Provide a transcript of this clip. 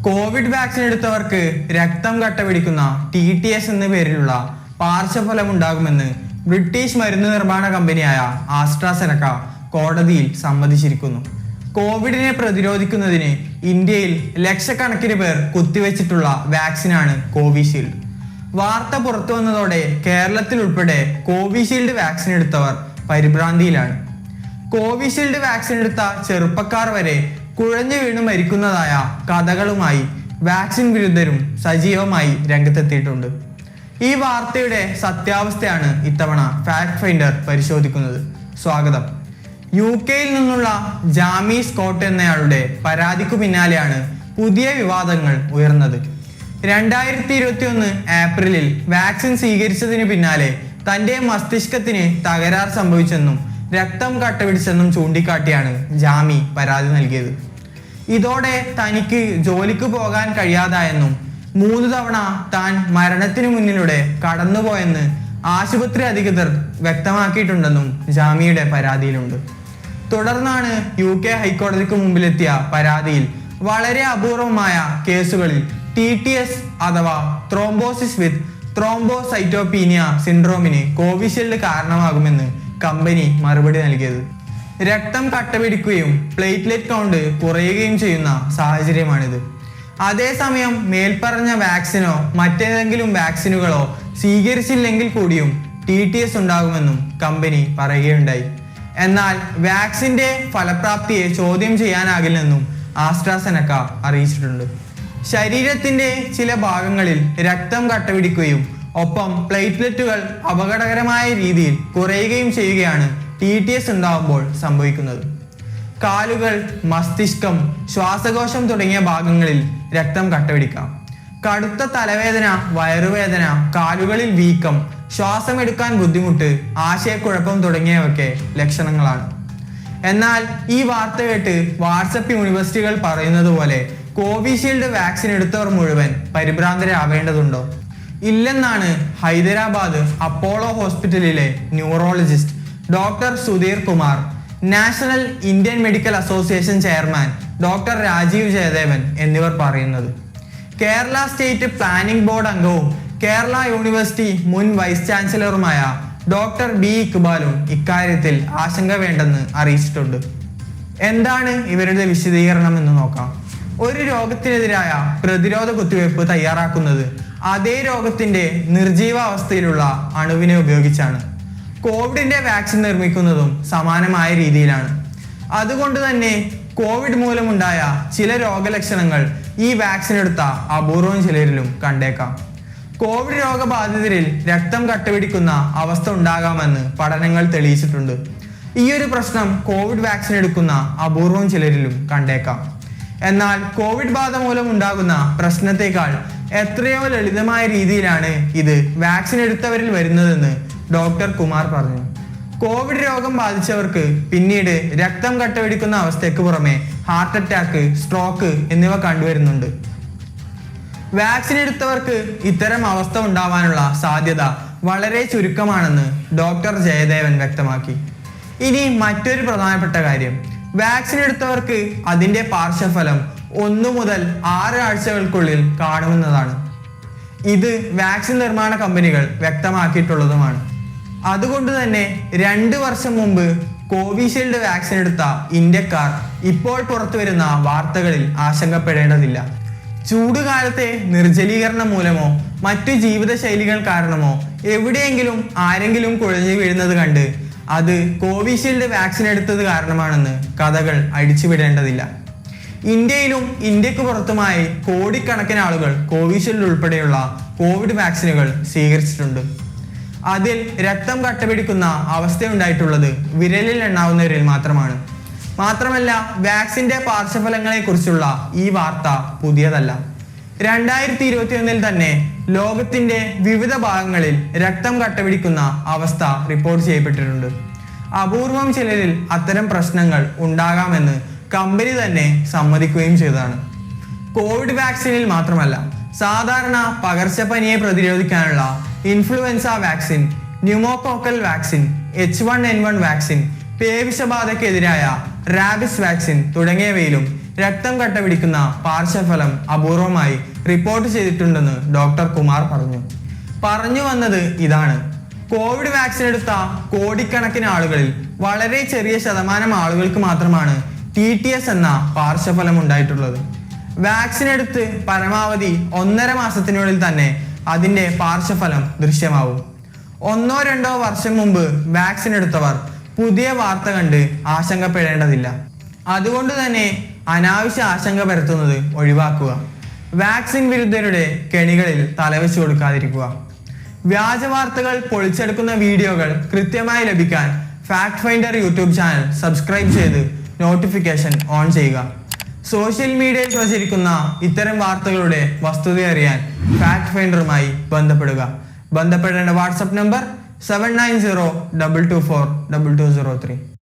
Covid vaccine എടുത്തവർക്ക് രക്തം കട്ടപിടിക്കുന്ന TTS എന്ന പേരിലുള്ള പാർശ്വഫലം ഉണ്ടാകുമെന്ന് ബ്രിട്ടീഷ് മരുന്ന് നിർമ്മാണ കമ്പനിയായ ആസ്ട്രാസെനക്ക കോടതിയിൽ സമ്മതിച്ചിരിക്കുന്നു. കോവിഡിനെ പ്രതിരോധിക്കുന്നതിന് ഇന്ത്യയിൽ ലക്ഷക്കണക്കിന് പേർ കുത്തിവെച്ചിട്ടുള്ള വാക്സിനാണ് കോവിഷീൽഡ്. വാർത്ത പുറത്തു വന്നതോടെ കേരളത്തിൽ ഉൾപ്പെടെ കോവിഷീൽഡ് വാക്സിൻ എടുത്തവർ പരിഭ്രാന്തിയിലാണ്. കോവിഷീൽഡ് വാക്സിൻ എടുത്ത ചെറുപ്പക്കാർ വരെ കുഴഞ്ഞു വീണ് മരിക്കുന്നതായ കഥകളുമായി വാക്സിൻ വിരുദ്ധരും സജീവമായി രംഗത്തെത്തിയിട്ടുണ്ട്. ഈ വാർത്തയുടെ സത്യാവസ്ഥയാണ് ഇത്തവണ ഫാക്ട് ഫൈൻഡർ പരിശോധിക്കുന്നത്. സ്വാഗതം. UK-യിൽ നിന്നുള്ള ജാമി സ്കോട്ട് എന്നയാളുടെ പരാതിക്കു പിന്നാലെയാണ് പുതിയ വിവാദങ്ങൾ ഉയർന്നത്. 2021 ഏപ്രിലിൽ വാക്സിൻ സ്വീകരിച്ചതിന് പിന്നാലെ തന്റെ മസ്തിഷ്കത്തിന് തകരാർ സംഭവിച്ചെന്നും രക്തം കട്ടപിടിച്ചെന്നും ചൂണ്ടിക്കാട്ടിയാണ് ജാമി പരാതി നൽകിയത്. ഇതോടെ തനിക്ക് ജോലിക്ക് പോകാൻ കഴിയാതായെന്നും 3 തവണ താൻ മരണത്തിനു മുന്നിലൂടെ കടന്നുപോയെന്ന് ആശുപത്രി അധികൃതർ വ്യക്തമാക്കിയിട്ടുണ്ടെന്നും ജാമിയുടെ പരാതിയിലുണ്ട്. തുടർന്നാണ് UK ഹൈക്കോടതിക്ക് മുമ്പിലെത്തിയ പരാതിയിൽ വളരെ അപൂർവമായ കേസുകളിൽ TTS അഥവാ ത്രോംബോസിസ് വിത്ത് ത്രോംബോസൈറ്റോപീനിയ സിൻഡ്രോമിന് കോവിഷീൽഡ് കാരണമാകുമെന്ന് കമ്പനി മറുപടി നൽകിയത്. രക്തം കട്ടപിടിക്കുകയും പ്ലേറ്റ്ലെറ്റ് കൗണ്ട് കുറയുകയും ചെയ്യുന്ന സാഹചര്യമാണിത്. അതേസമയം മേൽപ്പറഞ്ഞ വാക്സിനോ മറ്റേതെങ്കിലും വാക്സിനുകളോ സ്വീകരിച്ചില്ലെങ്കിൽ കൂടിയും TTS ഉണ്ടാകുമെന്നും കമ്പനി പറയുകയുണ്ടായി. എന്നാൽ വാക്സിന്റെ ഫലപ്രാപ്തിയെ ചോദ്യം ചെയ്യാനാകില്ലെന്നും ആസ്ട്രാസെനക്ക അറിയിച്ചിട്ടുണ്ട്. ശരീരത്തിന്റെ ചില ഭാഗങ്ങളിൽ രക്തം കട്ടപിടിക്കുകയും ഒപ്പം പ്ലേറ്റ്ലെറ്റുകൾ അപകടകരമായ രീതിയിൽ കുറയുകയും ചെയ്യുകയാണ് TTS ഉണ്ടാകുമ്പോൾ സംഭവിക്കുന്നത്. കാലുകൾ, മസ്തിഷ്കം, ശ്വാസകോശം തുടങ്ങിയ ഭാഗങ്ങളിൽ രക്തം കട്ടപിടിക്കാം. കടുത്ത തലവേദന, വയറുവേദന, കാലുകളിൽ വീക്കം, ശ്വാസമെടുക്കാൻ ബുദ്ധിമുട്ട്, ആശയക്കുഴപ്പം തുടങ്ങിയവയൊക്കെ ലക്ഷണങ്ങളാണ്. എന്നാൽ ഈ വാർത്ത കേട്ട് വാട്സപ്പ് യൂണിവേഴ്സിറ്റികൾ പറയുന്നത് പോലെ കോവിഷീൽഡ് വാക്സിൻ എടുത്തവർ മുഴുവൻ പരിഭ്രാന്തരാവേണ്ടതുണ്ടോ? ഇല്ലെന്നാണ് ഹൈദരാബാദ് അപ്പോളോ ഹോസ്പിറ്റലിലെ neurologist doctor Sudheer Kumar, national Indian medical association chairman doctor Rajeev Jayadevan എന്നിവർ പറയുന്നത്. കേരള സ്റ്റേറ്റ് പ്ലാനിംഗ് ബോർഡ് അംഗവും കേരള യൂണിവേഴ്സിറ്റി മുൻ വൈസ് ചാൻസലറുമായ ഡോക്ടർ B ഇക്ബാലും ഇക്കാര്യത്തിൽ ആശങ്ക വേണ്ടെന്ന് അറിയിച്ചിട്ടുണ്ട്. എന്താണ് ഇവരുടെ വിശദീകരണം എന്ന് നോക്കാം. ഒരു രോഗത്തിനെതിരായ പ്രതിരോധ കുത്തിവയ്പ് തയ്യാറാക്കുന്നത് അതേ രോഗത്തിന്റെ നിർജീവ അവസ്ഥയിലുള്ള അണുവിനെ ഉപയോഗിച്ചാണ്. കോവിഡിന്റെ വാക്സിൻ നിർമ്മിക്കുന്നതും സമാനമായ രീതിയിലാണ്. അതുകൊണ്ട് തന്നെ കോവിഡ് മൂലമുണ്ടായ ചില രോഗലക്ഷണങ്ങൾ ഈ വാക്സിൻ എടുത്ത അപൂർവം ചിലരിലും കണ്ടേക്കാം. കോവിഡ് രോഗബാധിതരിൽ രക്തം കട്ടപിടിക്കുന്ന അവസ്ഥ ഉണ്ടാകാമെന്ന് പഠനങ്ങൾ തെളിയിച്ചിട്ടുണ്ട്. ഈ ഒരു പ്രശ്നം കോവിഡ് വാക്സിൻ എടുക്കുന്ന അപൂർവം ചിലരിലും കണ്ടേക്കാം. എന്നാൽ കോവിഡ് ബാധ മൂലം ഉണ്ടാകുന്ന പ്രശ്നത്തെക്കാൾ എത്രയോ ലളിതമായ രീതിയിലാണ് ഇത് വാക്സിൻ എടുത്തവരിൽ വരുന്നതെന്ന് ഡോക്ടർ കുമാർ പറഞ്ഞു. കോവിഡ് രോഗം ബാധിച്ചവർക്ക് പിന്നീട് രക്തം കട്ടപിടിക്കുന്ന അവസ്ഥയ്ക്ക് പുറമെ ഹാർട്ട് അറ്റാക്ക്, സ്ട്രോക്ക് എന്നിവ കണ്ടുവരുന്നുണ്ട്. വാക്സിൻ എടുത്തവർക്ക് ഇത്തരം അവസ്ഥ ഉണ്ടാവാനുള്ള സാധ്യത വളരെ ചുരുക്കമാണെന്ന് ഡോക്ടർ ജയദേവൻ വ്യക്തമാക്കി. ഇനി മറ്റൊരു പ്രധാനപ്പെട്ട കാര്യം, വാക്സിൻ എടുത്തവർക്ക് അതിന്റെ പാർശ്വഫലം 1 മുതൽ 6 ആഴ്ചകൾക്കുള്ളിൽ കാണുമെന്നതാണ്. ഇത് വാക്സിൻ നിർമ്മാണ കമ്പനികൾ വ്യക്തമാക്കിയിട്ടുള്ളതുമാണ്. അതുകൊണ്ട് തന്നെ 2 വർഷം മുമ്പ് കോവിഷീൽഡ് വാക്സിൻ എടുത്ത ഇന്ത്യക്കാർ ഇപ്പോൾ പുറത്തു വരുന്ന വാർത്തകളിൽ ആശങ്കപ്പെടേണ്ടതില്ല. ചൂടുകാലത്തെ നിർജ്ജലീകരണം മൂലമോ മറ്റു ജീവിതശൈലികൾ കാരണമോ എവിടെയെങ്കിലും ആരെങ്കിലും കുഴഞ്ഞു വീഴുന്നത് കണ്ട് അത് കോവിഷീൽഡ് വാക്സിൻ എടുത്തത് കാരണമാണെന്ന് കഥകൾ അടിച്ചുവിടേണ്ടതില്ല. ഇന്ത്യയിലും ഇന്ത്യക്ക് പുറത്തുമായി കോടിക്കണക്കിന് ആളുകൾ കോവിഷീൽഡ് ഉൾപ്പെടെയുള്ള കോവിഡ് വാക്സിനുകൾ സ്വീകരിച്ചിട്ടുണ്ട്. അതിൽ രക്തം കട്ടപിടിക്കുന്ന അവസ്ഥയുണ്ടായിട്ടുള്ളത് വിരലിൽ എണ്ണാവുന്നവരിൽ മാത്രമാണ്. മാത്രമല്ല, വാക്സിന്റെ പാർശ്വഫലങ്ങളെ കുറിച്ചുള്ള ഈ വാർത്ത പുതിയതല്ല. 2021 തന്നെ ലോകത്തിന്റെ വിവിധ ഭാഗങ്ങളിൽ രക്തം കട്ടപിടിക്കുന്ന അവസ്ഥ റിപ്പോർട്ട് ചെയ്യപ്പെട്ടിട്ടുണ്ട്. അപൂർവം ചിലരിൽ അത്തരം പ്രശ്നങ്ങൾ ഉണ്ടാകാമെന്ന് കമ്പനി തന്നെ സമ്മതിക്കുകയും ചെയ്തതാണ്. കോവിഡ് വാക്സിനിൽ മാത്രമല്ല, സാധാരണ പകർച്ചപ്പനിയെ പ്രതിരോധിക്കാനുള്ള influenza vaccine, pneumococcal vaccine, H1N1 vaccine, പേവിഷബാധയ്ക്കെതിരായ റാബിസ് വാക്സിൻ തുടങ്ങിയവയിലും രക്തം കട്ട പിടിക്കുന്ന പാർശ്വഫലം അപൂർവമായി റിപ്പോർട്ട് ചെയ്തിട്ടുണ്ടെന്ന് ഡോക്ടർ കുമാർ പറഞ്ഞു വന്നത് ഇതാണ്. കോവിഡ് വാക്സിൻ എടുത്ത കോടിക്കണക്കിന് ആളുകളിൽ വളരെ ചെറിയ ശതമാനം ആളുകൾക്ക് മാത്രമാണ് TTS എന്ന പാർശ്വഫലം ഉണ്ടായിട്ടുള്ളത്. വാക്സിൻ എടുത്ത് പരമാവധി 1.5 മാസത്തിനുള്ളിൽ തന്നെ അതിന്റെ പാർശ്വഫലം ദൃശ്യമാവും. 1-2 വർഷം മുമ്പ് വാക്സിൻ എടുത്തവർ പുതിയ വാർത്ത കണ്ട് ആശങ്കപ്പെടേണ്ടതില്ല. അതുകൊണ്ട് തന്നെ അനാവശ്യ ആശങ്ക പരത്തുന്നത് ഒഴിവാക്കുക. വാക്സിൻ വിരുദ്ധരുടെ കെണികളിൽ തലവെച്ചു കൊടുക്കാതിരിക്കുക. വ്യാജ വാർത്തകൾ പൊളിച്ചെടുക്കുന്ന വീഡിയോകൾ കൃത്യമായി ലഭിക്കാൻ fact finder YouTube channel subscribe ചെയ്ത് നോട്ടിഫിക്കേഷൻ ഓൺ ചെയ്യുക. സോഷ്യൽ മീഡിയയിൽ പ്രചരിക്കുന്ന ഇത്തരം വാർത്തകളുടെ വസ്തുത അറിയാൻ ഫാക്ട് ഫൈൻഡറുമായി ബന്ധപ്പെടേണ്ട വാട്സ്ആപ്പ് നമ്പർ 7902242203.